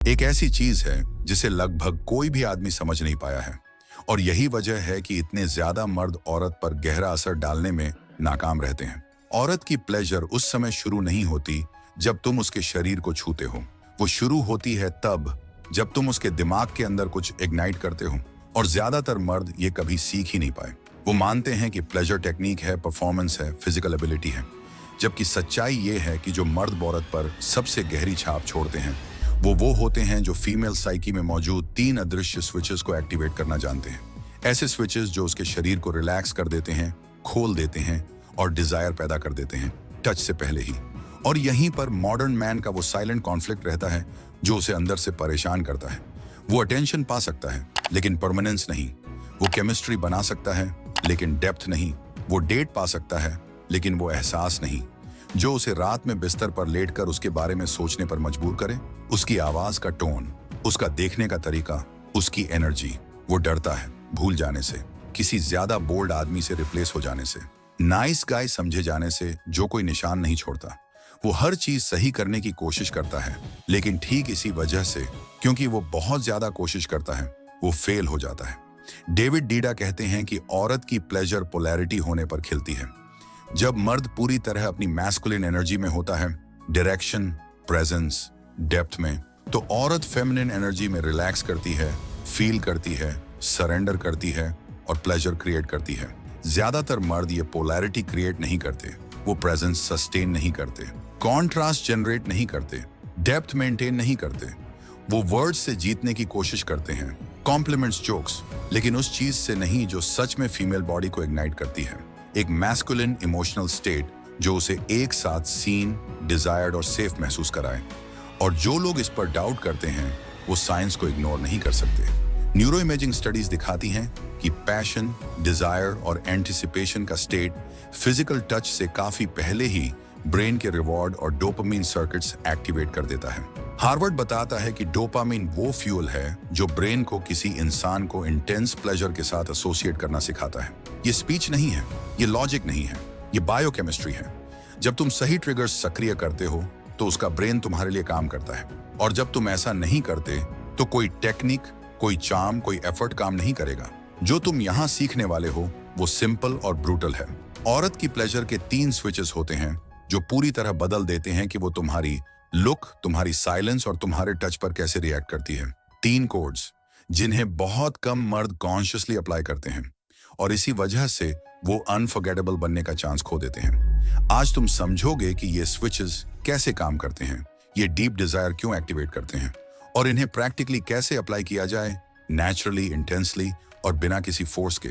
एक ऐसी चीज है जिसे लगभग कोई भी आदमी समझ नहीं पाया है, और यही वजह है कि इतने ज्यादा मर्द औरत पर गहरा असर डालने में नाकाम रहते हैं। औरत की प्लेजर उस समय शुरू नहीं होती जब तुम उसके शरीर को छूते हो। वो शुरू होती है तब जब तुम उसके दिमाग के अंदर कुछ इग्नाइट करते हो। और ज्यादातर मर्द ये कभी सीख ही नहीं पाए। वो मानते हैं कि प्लेजर टेक्निक है, परफॉर्मेंस है, फिजिकल एबिलिटी है, जबकि सच्चाई ये है कि जो मर्द औरत पर सबसे गहरी छाप छोड़ते हैं वो होते हैं जो फीमेल साइकी में मौजूद 3 अदृश्य स्विचेस को एक्टिवेट करना जानते हैं। ऐसे स्विचेस जो उसके शरीर को रिलैक्स कर देते हैं, खोल देते हैं और डिजायर पैदा कर देते हैं टच से पहले ही। और यहीं पर मॉडर्न मैन का वो साइलेंट कॉन्फ्लिक्ट रहता है जो उसे अंदर से परेशान करता है। वो अटेंशन पा सकता है लेकिन परमानेंस नहीं। वो केमिस्ट्री बना सकता है लेकिन डेप्थ नहीं। वो डेट पा सकता है लेकिन वो एहसास नहीं जो उसे रात में बिस्तर पर लेटकर उसके बारे में सोचने पर मजबूर करे। उसकी आवाज का टोन, उसका देखने का तरीका, उसकी एनर्जी। वो डरता है भूल जाने से, किसी ज्यादा बोल्ड आदमी से रिप्लेस हो जाने से, नाइस गाय समझे जाने से जो कोई निशान नहीं छोड़ता। वो हर चीज सही करने की कोशिश करता है, लेकिन ठीक इसी वजह से, क्योंकि वो बहुत ज्यादा कोशिश करता है, वो फेल हो जाता है। डेविड डीडा कहते हैं कि औरत की प्लेजर पोलैरिटी होने पर खिलती है। जब मर्द पूरी तरह अपनी मैस्कुलिन एनर्जी में होता है, डायरेक्शन, प्रेजेंस, डेप्थ में, तो औरत फेमिनिन एनर्जी में रिलैक्स करती है, फील करती है, सरेंडर करती है और प्लेजर क्रिएट करती है। ज्यादातर मर्द ये पोलैरिटी क्रिएट नहीं करते। वो प्रेजेंस सस्टेन नहीं करते, कॉन्ट्रास्ट जनरेट नहीं करते, डेप्थ मेंटेन नहीं करते। वो वर्ड्स से जीतने की कोशिश करते हैं, कॉम्प्लीमेंट्स, जोक्स, लेकिन उस चीज से नहीं जो सच में फीमेल बॉडी को इग्नाइट करती है। एक मैस्कुलिन इमोशनल स्टेट जो उसे एक साथ सीन, डिजायर्ड और सेफ महसूस कराए। और जो लोग इस पर डाउट करते हैं वो साइंस को इग्नोर नहीं कर सकते। न्यूरो इमेजिंग स्टडीज दिखाती हैं कि पैशन, डिजायर और एंटिसिपेशन का स्टेट फिजिकल टच से काफी पहले ही ब्रेन के रिवॉर्ड और डोपामीन सर्किट्स एक्टिवेट कर देता है। हार्वर्ड बताता है कि डोपामीन वो फ्यूल है जो ब्रेन को किसी इंसान को इंटेंस प्लेजर के साथ एसोसिएट करना सिखाता है। ये स्पीच नहीं है, ये लॉजिक नहीं है, ये बायोकेमिस्ट्री है। जब तुम सही ट्रिगर्स सक्रिय करते हो तो उसका ब्रेन तुम्हारे लिए काम करता है, और जब तुम ऐसा नहीं करते तो कोई टेक्निक, कोई चार्म, कोई एफर्ट काम नहीं करेगा। जो तुम यहाँ सीखने वाले हो वो सिंपल और ब्रूटल है। औरत की प्लेजर के 3 स्विचेस होते हैं जो पूरी तरह बदल देते हैं कि वो तुम्हारी लुक, तुम्हारी साइलेंस और तुम्हारे टच पर कैसे रिएक्ट करती है। 3 कोड्स जिन्हें बहुत कम मर्द कॉन्शियसली अप्लाई करते हैं, और इसी वजह से वो अनफॉरगेटेबल बनने का चांस खो देते हैं। आज तुम समझोगे कि ये स्विचेस कैसे काम करते हैं, ये डीप डिजायर क्यों एक्टिवेट करते हैं, और इन्हें प्रैक्टिकली कैसे अप्लाई किया जाए, नेचुरली, इंटेंसली और बिना किसी फोर्स के।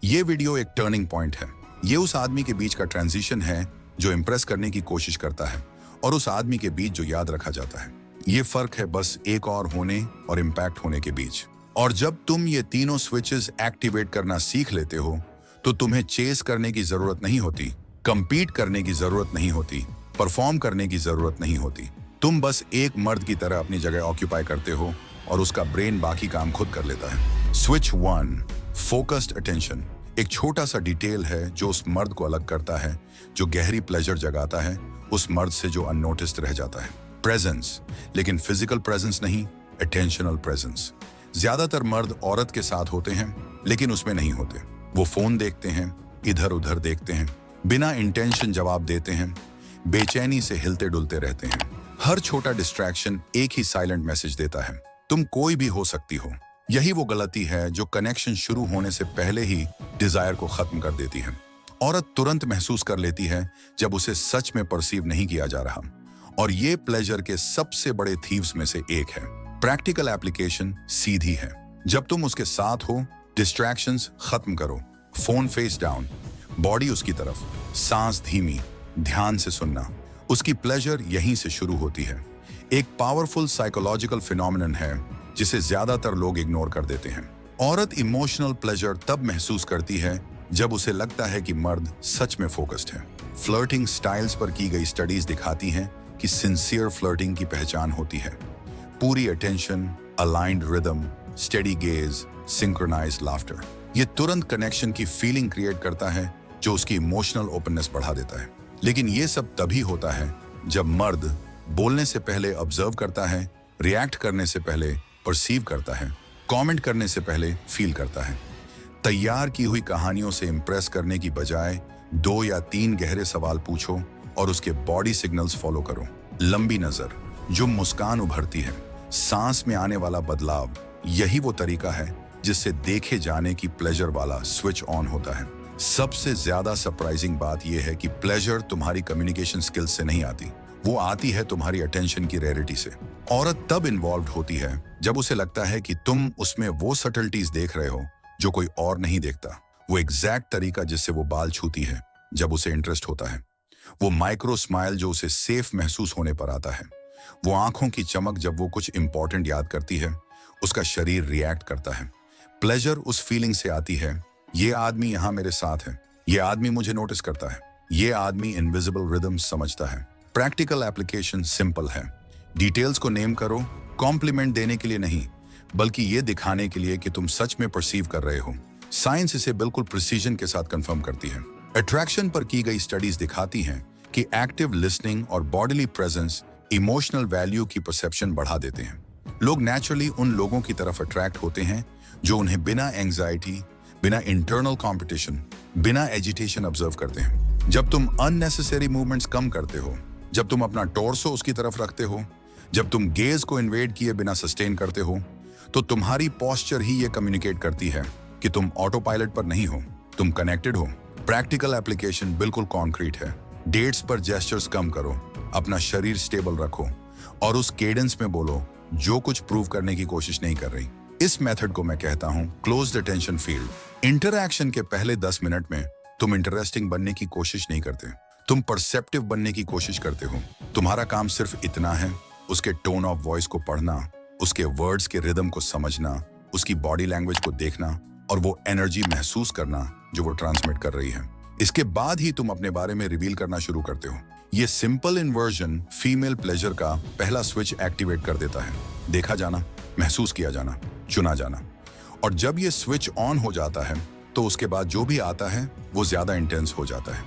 ये वीडियो एक टर्निंग पॉइंट है। ये उस आदमी के बीच का ट्रांजिशन है जो इंप्रेस करने की कोशिश करता है, और उस आदमी के बीच जो याद रखा जाता है। ये फर्क है बस एक और होने और इम्पैक्ट होने के बीच। और जब तुम ये तीनों स्विचेस एक्टिवेट करना सीख लेते हो तो तुम्हें चेस करने की जरूरत नहीं होती, कंपीट करने की जरूरत नहीं होती, परफॉर्म करने की जरूरत नहीं होती। तुम बस एक मर्द की तरह अपनी जगह ऑक्यूपाई करते हो और उसका ब्रेन बाकी काम खुद कर लेता है। स्विच 1, फोकस्ड अटेंशन, एक छोटा सा डिटेल है जो उस मर्द को अलग करता है, जो गहरी प्लेजर जगाता है उस मर्द से जो अननोटिस्ड रह जाता है। प्रेजेंस, लेकिन फिजिकल प्रेजेंस नहीं, अटेंशनल प्रेजेंस। ज्यादातर मर्द औरत के साथ होते हैं लेकिन उसमें नहीं होते। वो फोन देखते हैं, इधर उधर देखते हैं, बिना इंटेंशन जवाब देते हैं, बेचैनी से हिलते डुलते रहते हैं। हर छोटा डिस्ट्रैक्शन एक ही साइलेंट मैसेज देता है, तुम कोई भी हो सकती हो। यही वो गलती है जो कनेक्शन शुरू होने से पहले ही डिजायर को खत्म कर देती है। औरत तुरंत महसूस कर लेती है जब उसे सच में परसीव नहीं किया जा रहा, और ये प्लेजर के सबसे बड़े थीव्स में से एक है। प्रैक्टिकल एप्लीकेशन सीधी है। जब तुम उसके साथ हो, डिस्ट्रैक्शंस खत्म करो, फोन फेस डाउन, बॉडी उसकी तरफ, सांस धीमी, ध्यान से सुनना। उसकी प्लेजर यहीं से शुरू होती है। एक पावरफुल साइकोलॉजिकल फिनोमिनन है जिसे ज्यादातर लोग इग्नोर कर देते हैं। औरत इमोशनल प्लेजर तब महसूस करती है जब उसे लगता है कि मर्द सच में फोकस्ड है। फ्लर्टिंग स्टाइल्स पर की गई स्टडीज दिखाती हैं कि सिंसियर फ्लर्टिंग की पहचान होती है पूरी attention, aligned rhythm, steady gaze, synchronised laughter. ये तुरंत कनेक्शन की फीलिंग क्रिएट करता है जो उसकी इमोशनल ओपननेस बढ़ा देता है। लेकिन ये सब तभी होता है जब मर्द बोलने से पहले ऑब्जर्व करता है, रिएक्ट करने से पहले परसीव करता है, कमेंट करने से पहले फील करता है। तैयार की हुई कहानियों से इंप्रेस करने की बजाय 2 या 3 गहरे सवाल पूछो और उसके बॉडी सिग्नल्स फॉलो करो। लंबी नजर, जो मुस्कान उभरती है, सांस में आने वाला बदलाव, यही वो तरीका है जिससे देखे जाने की प्लेजर वाला स्विच ऑन होता है। सबसे ज्यादा सरप्राइजिंग बात यह है कि प्लेजर तुम्हारी कम्युनिकेशन स्किल्स से नहीं आती, वो आती है तुम्हारी अटेंशन की रेयरिटी से। औरत तब इन्वॉल्व होती है जब उसे लगता है कि तुम उसमें वो सटल्टीज देख रहे हो जो कोई और नहीं देखता। वो एग्जैक्ट तरीका जिससे वो बाल छूती है जब उसे इंटरेस्ट होता है, वो माइक्रो स्माइल जो उसे सेफ महसूस होने पर आता है, वो आंखों की चमक जब वो कुछ इंपॉर्टेंट याद करती है, उसका शरीर रिएक्ट करता है। प्लेजर उस फीलिंग से आती है, ये आदमी यहाँ मेरे साथ है, ये आदमी मुझे नोटिस करता है, ये आदमी इनविजिबल रिदम समझता है। प्रैक्टिकल एप्लीकेशन सिंपल है। डिटेल्स को नेम करो, कॉम्प्लीमेंट देने के लिए नहीं, बल्कि ये दिखाने के लिए कि तुम सच में परसीव कर रहे हो। साइंस इसे बिल्कुल प्रिसीजन के साथ कंफर्म करती है। अट्रैक्शन पर की गई स्टडीज दिखाती हैं कि एक्टिव लिसनिंग और बॉडीली प्रेजेंस इमोशनल वैल्यू की परसेप्शन बढ़ा देते हैं। लोग नेचुरली उन लोगों की तरफ अट्रैक्ट होते हैं जो उन्हें बिना एंग्जाइटी, बिना इंटरनल कंपटीशन, बिना एजिटेशन ऑब्जर्व करते हैं। जब तुम अननेसेसरी मूवमेंट्स कम करते हो, जब तुम अपना टॉर्सो उसकी तरफ रखते हो, जब तुम गेज को इन्वेड किए बिना सस्टेन करते हो, तो तुम्हारी पोस्चर ही ये कम्युनिकेट करती है कि तुम ऑटो पायलट पर नहीं हो, तुम कनेक्टेड हो। प्रैक्टिकल एप्लीकेशन बिल्कुल कॉन्क्रीट है। डेट्स पर जेस्चर्स कम करो, अपना शरीर स्टेबल रखो और उस केडेंस में बोलो जो कुछ प्रूव करने की कोशिश नहीं कर रही। इस मेथड को मैं कहता हूं क्लोज्ड अटेंशन फील्ड। इंटरैक्शन के पहले 10 मिनट में तुम इंटरेस्टिंग बनने की कोशिश नहीं करते, तुम परसेप्टिव बनने की कोशिश करते हो। तुम्हारा काम सिर्फ इतना है, उसके टोन ऑफ वॉइस को पढ़ना, उसके वर्ड्स के रिदम को समझना, उसकी बॉडी लैंग्वेज को देखना और वो एनर्जी महसूस करना जो वो ट्रांसमिट कर रही है। इसके बाद ही तुम अपने बारे में रिवील करना शुरू करते हो। ये सिंपल इन्वर्जन फीमेल प्लेजर का पहला स्विच एक्टिवेट कर देता है। देखा जाना, महसूस किया जाना, चुना जाना। और जब ये स्विच ऑन हो जाता है तो उसके बाद जो भी आता है वो ज्यादा इंटेंस हो जाता है,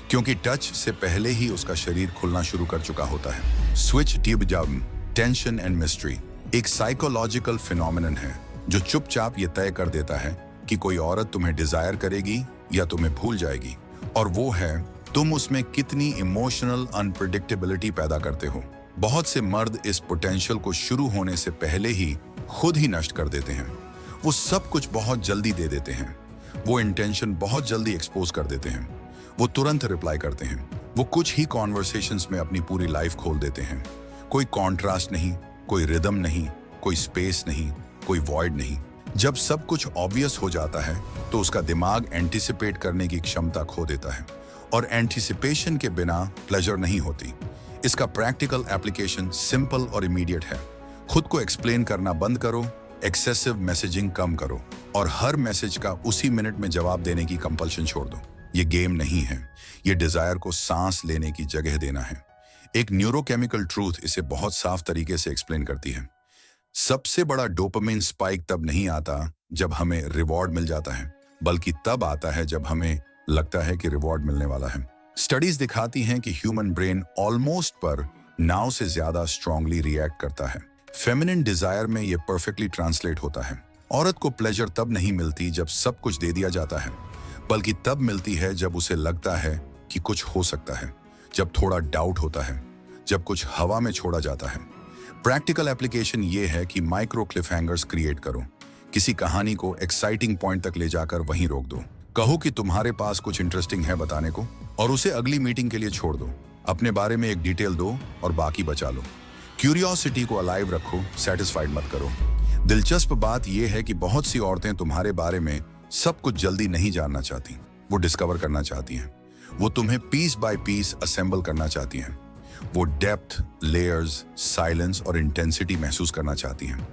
क्योंकि टच से पहले ही उसका शरीर खुलना शुरू कर चुका होता है। स्विच ट्यूब जब टेंशन एंड मिस्ट्री एक साइकोलॉजिकल फिनोमिनन है जो चुपचाप ये तय कर देता है कि कोई औरत तुम्हें डिजायर करेगी या तुम्हें भूल जाएगी, और वो है तुम उसमें कितनी इमोशनल अनप्रेडिक्टेबिलिटी पैदा करते हो। बहुत से मर्द इस पोटेंशियल को शुरू होने से पहले ही खुद ही नष्ट कर देते हैं। वो सब कुछ बहुत जल्दी दे देते हैं, वो इंटेंशन बहुत जल्दी एक्सपोज कर देते हैं, वो तुरंत रिप्लाई करते हैं, वो कुछ ही कॉन्वर्सेशंस में अपनी पूरी लाइफ खोल देते हैं। कोई कॉन्ट्रास्ट नहीं, कोई रिदम नहीं, कोई स्पेस नहीं, कोई वॉइड नहीं। जब सब कुछ ऑब्वियस हो जाता है तो उसका दिमाग एंटिसिपेट करने की क्षमता खो देता है, और एंटिसिपेशन के बिना प्लेजर नहीं होती। इसका प्रैक्टिकल एप्लीकेशन सिंपल और इमीडिएट है। खुद को एक्सप्लेन करना बंद करो, एक्सेसिव मैसेजिंग कम करो और हर मैसेज का उसी मिनट में जवाब देने की कंपल्शन छोड़ दो। ये गेम नहीं है, ये डिजायर को सांस लेने की जगह देना है। एक न्यूरोकेमिकल ट्रूथ इसे बहुत साफ तरीके से एक्सप्लेन करती है। सबसे बड़ा डोपामिन स्पाइक तब नहीं आता जब हमें रिवॉर्ड मिल जाता है, बल्कि तब आता है जब हमें लगता है कि रिवॉर्ड मिलने वाला है। स्टडीज दिखाती हैं कि ह्यूमन ब्रेन ऑलमोस्ट पर नाउ से ज्यादा स्ट्रांगली रिएक्ट करता है। फेमिनिन डिजायर में ये परफेक्टली ट्रांसलेट होता है। औरत को प्लेजर तब नहीं मिलती जब सब कुछ दे दिया जाता है, बल्कि तब मिलती है जब उसे लगता है कि कुछ हो सकता है, जब थोड़ा डाउट होता है, जब कुछ हवा में छोड़ा जाता है। प्रैक्टिकल एप्लीकेशन ये है कि माइक्रो क्लिफ हैंगर्स क्रिएट करो। किसी कहानी को एक्साइटिंग पॉइंट तक ले जाकर वहीं रोक दो। कहो कि तुम्हारे पास कुछ इंटरेस्टिंग है बताने को, और उसे अगली मीटिंग के लिए छोड़ दो। अपने बारे में एक डिटेल दो और बाकी बचा लो। क्यूरियोसिटी को अलाइव रखो, सेटिस्फाइड मत करो। दिलचस्प बात यह है कि बहुत सी औरतें तुम्हारे बारे में सब कुछ जल्दी नहीं जानना चाहती, वो डिस्कवर करना चाहती हैं। वो तुम्हें पीस बाय पीस असेंबल करना चाहती हैं। वो डेप्थ, लेयर्स, साइलेंस और इंटेंसिटी महसूस करना चाहती हैं।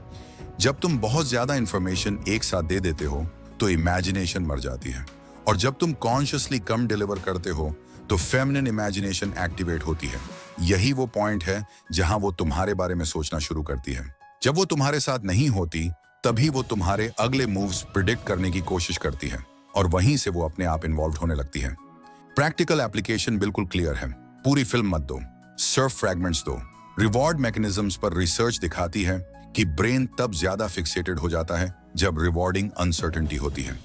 जब तुम बहुत ज्यादा इंफॉर्मेशन एक साथ दे देते हो तो इमेजिनेशन मर जाती है, और जब तुम कॉन्शियसली कम डिलीवर करते हो तो फेमिनिन इमेजिनेशन एक्टिवेट होती है। यही वो पॉइंट है जहां वो तुम्हारे बारे में सोचना शुरू करती है। जब वो तुम्हारे साथ नहीं होती तभी वो तुम्हारे अगले मूव्स प्रिडिक्ट करने की कोशिश करती है, और वहीं से वो अपने आप इन्वॉल्व होने लगती है। प्रैक्टिकल एप्लीकेशन बिल्कुल क्लियर है। पूरी फिल्म मत दो, सिर्फ फ्रैगमेंट्स दो। रिवॉर्ड मैकेनिज्म्स पर रिसर्च दिखाती है कि ब्रेन तब ज्यादा फिक्सेटेड हो जाता है जब रिवॉर्डिंग अनसर्टेनिटी होती है।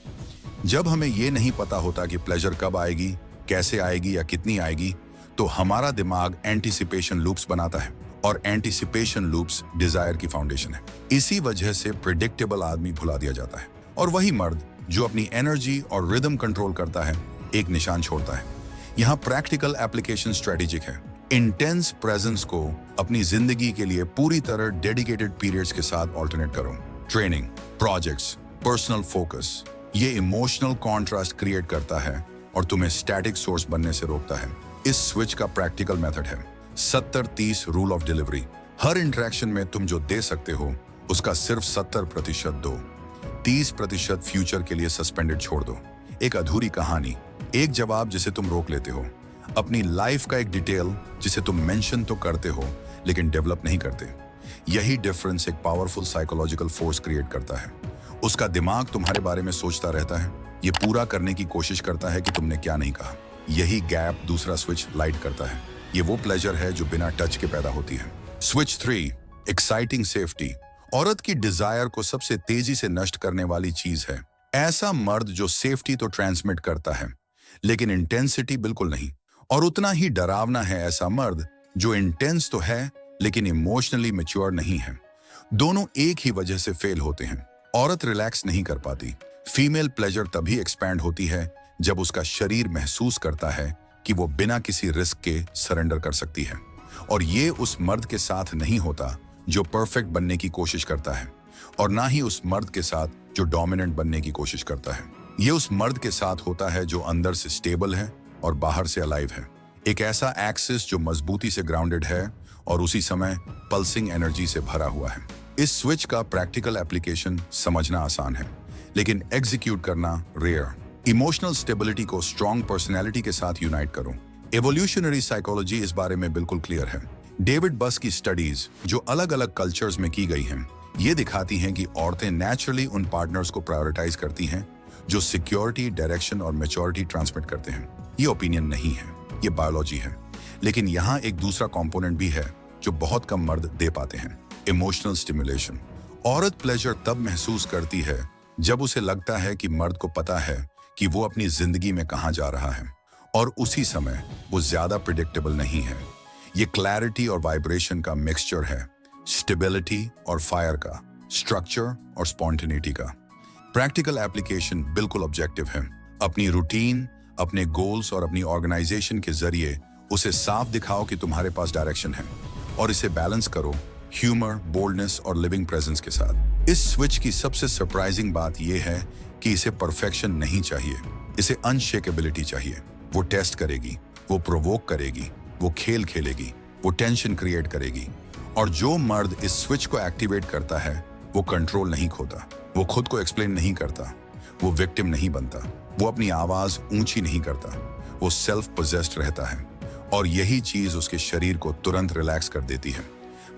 जब हमें ये नहीं पता होता कि प्लेजर कब आएगी, कैसे आएगी या कितनी आएगी, तो हमारा दिमाग एंटीसिपेशन लूप्स बनाता है, और एंटीसिपेशन लूप्स डिजायर की फाउंडेशन है। इसी वजह से प्रिडिक्टेबल आदमी भुला दिया जाता है, और वही मर्द जो अपनी एनर्जी और रिदम कंट्रोल करता है एक निशान छोड़ता है। यहाँ प्रैक्टिकल एप्लीकेशन स्ट्रेटेजिक है। इंटेंस प्रेजेंस को अपनी जिंदगी के लिए पूरी तरह डेडिकेटेड पीरियड्स के साथ ऑल्टरनेट करो। ट्रेनिंग, प्रोजेक्ट्स, पर्सनल फोकस, ये इमोशनल कॉन्ट्रास्ट क्रिएट करता है और तुम्हें स्टैटिक सोर्स बनने से रोकता है। इस स्विच का प्रैक्टिकल मेथड है 70-30 rule of delivery. Her interaction में तुम जो दे सकते हो उसका सिर्फ 70% दो, 30% फ्यूचर के लिए सस्पेंडेड छोड़ दो। एक अधूरी कहानी, एक जवाब जिसे तुम रोक लेते हो, अपनी लाइफ का एक डिटेल जिसे तुम मेंशन तो करते हो लेकिन डेवलप नहीं करते। यही डिफरेंस एक पावरफुल साइकोलॉजिकल फोर्स क्रिएट करता है। उसका दिमाग तुम्हारे बारे में सोचता रहता है, ये पूरा करने की कोशिश करता है कि तुमने क्या नहीं कहा। यही गैप दूसरा स्विच लाइट करता है। ये वो प्लेजर है जो बिना टच के पैदा होती है। Switch 3, exciting safety. औरत की डिजायर को सबसे तेजी से नष्ट करने वाली चीज है ऐसा मर्द जो सेफ्टी तो ट्रांसमिट करता है लेकिन इंटेंसिटी बिल्कुल नहीं। और उतना ही डरावना है ऐसा मर्द जो इंटेंस तो है लेकिन इमोशनली मैच्योर नहीं है। दोनों एक ही वजह से फेल होते हैं। औरत रिलैक्स नहीं कर पाती। फीमेल प्लेजर तभी एक्सपैंड होती है जब उसका शरीर महसूस करता है कि वो बिना किसी रिस्क के सरेंडर कर सकती है। और ये उस मर्द के साथ नहीं होता जो परफेक्ट बनने की कोशिश करता है, और ना ही उस मर्द के साथ जो डोमिनेंट बनने की कोशिश करता है। ये उस मर्द के साथ होता है जो अंदर से स्टेबल है और बाहर से अलाइव है। एक ऐसा एक्सिस जो मजबूती से ग्राउंडेड है और उसी समय पल्सिंग एनर्जी से भरा हुआ है। इस स्विच का प्रैक्टिकल एप्लीकेशन समझना आसान है लेकिन एग्जीक्यूट करना रेयर। इमोशनल स्टेबिलिटी को स्ट्रॉन्ग पर्सनैलिटी के साथ यूनाइट करो। एवोल्यूशनरी साइकोलॉजी इस बारे में बिल्कुल क्लियर है। डेविड बस की स्टडीज जो अलग अलग कल्चर्स में की गई हैं, ये दिखाती हैं कि औरतें नेचुरली उन पार्टनर्स को प्रायोरिटाइज करती हैं जो सिक्योरिटी, डायरेक्शन और मैच्योरिटी ट्रांसमिट करते हैं। ये ओपिनियन नहीं है, ये बायोलॉजी है। लेकिन यहाँ एक दूसरा कंपोनेंट भी है जो बहुत कम मर्द दे पाते हैं, इमोशनल स्टिमुलेशन। औरत प्लेजर तब महसूस करती है जब उसे लगता है कि मर्द को पता है कि वो अपनी जिंदगी में कहाँ जा रहा है, और उसी समय वो ज्यादा प्रिडिक्टेबल नहीं है। ये क्लैरिटी और वाइब्रेशन का मिक्सचर है, स्टेबिलिटी और फायर का, स्ट्रक्चर और स्पॉन्टेनिटी का। प्रैक्टिकल एप्लीकेशन बिल्कुल ऑब्जेक्टिव है। अपनी रूटीन, अपने गोल्स और अपनी ऑर्गेनाइजेशन के जरिए उसे साफ दिखाओ कि तुम्हारे पास डायरेक्शन है, और इसे बैलेंस करो ह्यूमर, बोल्डनेस और लिविंग प्रेजेंस के साथ। इस स्विच की सबसे सरप्राइजिंग बात यह है कि इसे परफेक्शन नहीं चाहिए, इसे अनशेकेबिलिटी चाहिए। वो टेस्ट करेगी, वो प्रोवोक करेगी, वो खेल खेलेगी, वो टेंशन क्रिएट करेगी। और जो मर्द इस स्विच को एक्टिवेट करता है वो कंट्रोल नहीं खोता, वो खुद को एक्सप्लेन नहीं करता, वो विक्टिम नहीं बनता, वो अपनी आवाज ऊंची नहीं करता, वो सेल्फ पोजेस्ड रहता है। और यही चीज उसके शरीर को तुरंत रिलैक्स कर देती है।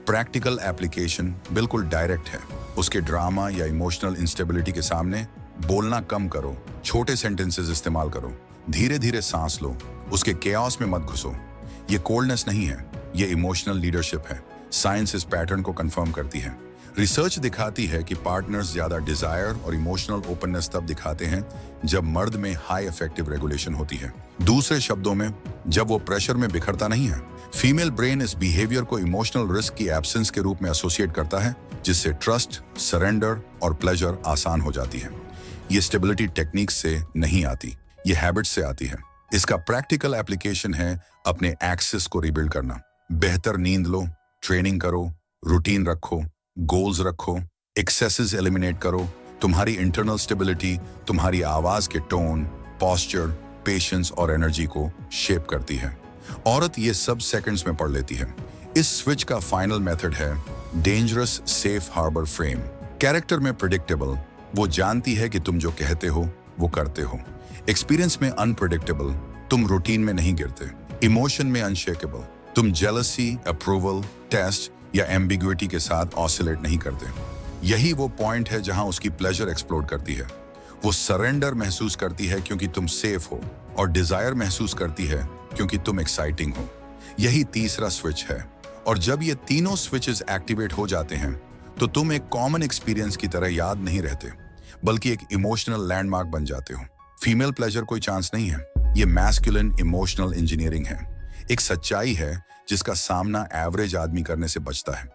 प्रैक्टिकल एप्लीकेशन बिल्कुल डायरेक्ट है। उसके ड्रामा या इमोशनल इंस्टेबिलिटी के सामने बोलना कम करो, छोटे सेंटेंसेस इस्तेमाल करो, धीरे धीरे सांस लो, उसके केओस में मत घुसो। ये कोल्डनेस नहीं है, ये इमोशनल लीडरशिप है। साइंस इस पैटर्न को कंफर्म करती है। रिसर्च दिखाती है कि पार्टनर्स ज्यादा डिजायर और इमोशनल ओपननेस तब दिखाते हैं जब मर्द में हाई इफेक्टिव रेगुलेशन होती है। दूसरे शब्दों में, जब वो प्रेशर में बिखरता नहीं है। फीमेल ब्रेन इस बिहेवियर को इमोशनल रिस्क की एब्सेंस के रूप में एसोसिएट करता है, जिससे ट्रस्ट, सरेंडर और प्लेजर आसान हो जाती है। ये स्टेबिलिटी टेक्निक्स से नहीं आती, ये हैबिट्स से आती है। इसका प्रैक्टिकल एप्लीकेशन है अपने एक्सेस को रिबिल्ड करना। बेहतर नींद लो, ट्रेनिंग करो, रूटीन रखो, गोल्स रखो, एक्सेसेस एलिमिनेट करो। तुम्हारी इंटरनल स्टेबिलिटी तुम्हारी आवाज के टोन, पोस्चर, पेशेंस और एनर्जी को शेप करती है। औरत ये सब सेकंड्स में पढ़ लेती है। इस स्विच का फाइनल मेथड है dangerous safe harbour frame. Character में प्रिडिक्टेबल, वो जानती है कि तुम जो कहते हो वो करते हो। एक्सपीरियंस में अनप्रिडिक्टेबल, तुम रूटीन में नहीं गिरते। इमोशन में अनशेकेबल, तुम जेलसी, अप्रूवल, टेस्ट या एम्बिग्विटी के साथ ऑसिलेट नहीं करते। यही वो पॉइंट है जहां उसकी प्लेजर एक्सप्लोड करती है। वो सरेंडर महसूस करती है क्योंकि तुम सेफ हो, और डिजायर महसूस करती है क्योंकि तुम एक्साइटिंग हो। यही तीसरा स्विच है, और जब ये तीनों स्विचेस एक्टिवेट हो जाते हैं तो तुम एक कॉमन एक्सपीरियंस की तरह याद नहीं रहते, बल्कि एक इमोशनल लैंडमार्क बन जाते हो। फीमेल प्लेजर कोई चांस नहीं है, ये मैस्कुलिन इमोशनल इंजीनियरिंग है। एक सच्चाई है जिसका सामना एवरेज आदमी करने से बचता है।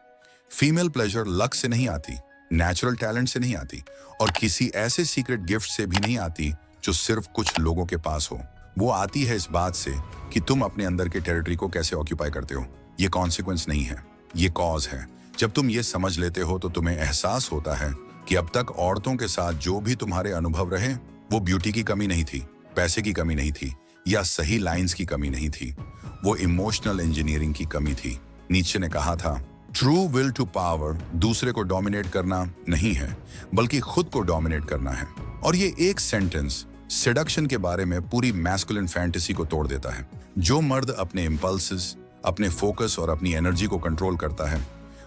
फीमेल प्लेजर लक से नहीं आती, नेचुरल टैलेंट से नहीं आती, और किसी ऐसे सीक्रेट गिफ्ट से भी नहीं आती जो सिर्फ कुछ लोगों के पास हो। वो आती है इस बात से कि तुम अपने अंदर के टेरिटरी को कैसे ऑक्यूपाई करते हो। ये कॉन्सिक्वेंस नहीं है, ये कॉज है। जब तुम ये समझ लेते हो तो तुम्हें एहसास होता है कि अब तक औरतों के साथ जो भी तुम्हारे अनुभव रहे वो ब्यूटी की कमी नहीं थी, पैसे की कमी नहीं थी, या सही लाइंस की कमी नहीं थी, वो इमोशनल इंजीनियरिंग की कमी थी। नीचे ने कहा था, ट्रू विल टू पावर दूसरे को डोमिनेट करना नहीं है, बल्कि खुद को डोमिनेट करना है। और ये एक सेंटेंस सेडक्शन के बारे में पूरी मैस्कुलिन फैंटेसी को तोड़ देता है। जो मर्द अपने इम्पल्सेस, अपने फोकस और अपनी एनर्जी को कंट्रोल करता है,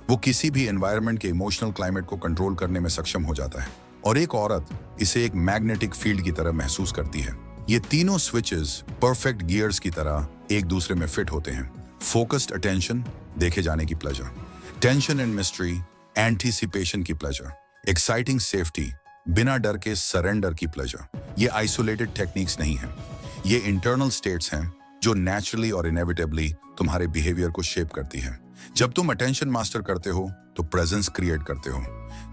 वो किसी भी एनवायरनमेंट के इमोशनल क्लाइमेट को कंट्रोल करने में सक्षम हो जाता है। और एक औरत इसे एक मैग्नेटिक फील्ड की तरह महसूस करती है। ये तीनों स्विचेस परफेक्ट गियर्स की तरह एक दूसरे में फिट होते हैं। फोकस्ड अटेंशन, देखे जाने की pleasure, tension and mystery, anticipation की प्लेजर, एक्साइटिंग सेफ्टी, बिना डर के सरेंडर की प्लेजर। ये आइसोलेटेड टेक्निक्स नहीं हैं, ये इंटरनल स्टेट्स हैं जो नेचुरली और इनेविटेबली तुम्हारे बिहेवियर को शेप करती है। जब तुम अटेंशन मास्टर करते हो तो प्रेजेंस क्रिएट करते हो।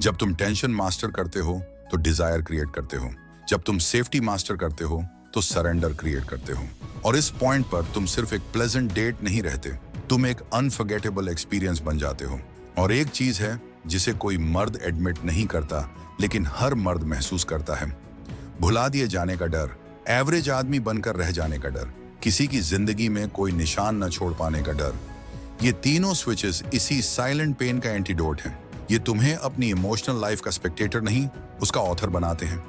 जब तुम टेंशन मास्टर करते हो तो डिजायर क्रिएट करते हो। जब तुम सेफ्टी मास्टर करते हो तो सरेंडर क्रिएट करते हो। और इस पॉइंट पर तुम सिर्फ एक प्लेजेंट डेट नहीं रहते, तुम एक अनफॉरगेटेबल एक्सपीरियंस बन जाते हो। और एक चीज है जिसे कोई मर्द एडमिट नहीं करता, लेकिन हर मर्द महसूस करता है, भुला दिए जाने का डर, एवरेज आदमी बनकर रह जाने का डर, किसी की जिंदगी में कोई निशान न छोड़ पाने का डर। ये तीनों स्विचेस इसी साइलेंट पेन का एंटीडोट हैं। ये तुम्हें अपनी इमोशनल लाइफ का स्पेक्टेटर नहीं, उसका ऑथर बनाते हैं।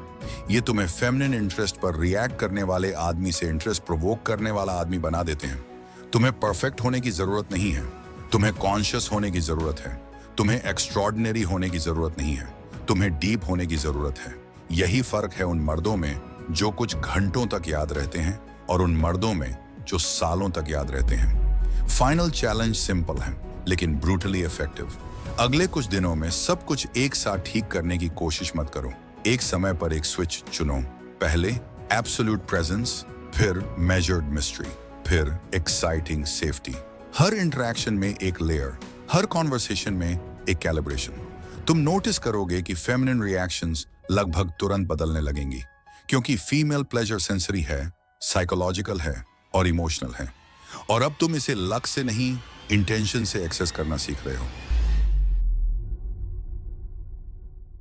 ये तुम्हें फेमिनिन इंटरेस्ट पर रिएक्ट करने वाले आदमी से इंटरेस्ट प्रोवोक करने वाला आदमी बना देते हैं। तुम्हें परफेक्ट होने की जरूरत नहीं है, तुम्हें कॉन्शियस होने की जरूरत है। तुम्हें एक्स्ट्रॉर्डिनरी होने की जरूरत नहीं है, तुम्हें डीप होने की जरूरत है। यही फर्क है उन मर्दों में जो कुछ घंटों तक याद रहते हैं और उन मर्दों में जो सालों तक याद रहते हैं। फाइनल चैलेंज सिंपल है लेकिन ब्रूटली इफेक्टिव। अगले कुछ दिनों में सब कुछ एक साथ ठीक करने की कोशिश मत करो। एक समय पर एक स्विच चुनो। पहले एब्सोल्यूट प्रेजेंस, फिर मेजर्ड मिस्ट्री, फिर एक्साइटिंग सेफ्टी। हर इंटरेक्शन में एक लेयर, हर कॉन्वर्सेशन में एक कैलिब्रेशन। तुम नोटिस करोगे कि फेमिनिन रिएक्शंस लगभग तुरंत बदलने लगेंगी, क्योंकि फीमेल प्लेजर सेंसरी है, साइकोलॉजिकल है और इमोशनल है। और अब तुम इसे लक से नहीं, इंटेंशन से एक्सेस करना सीख रहे हो।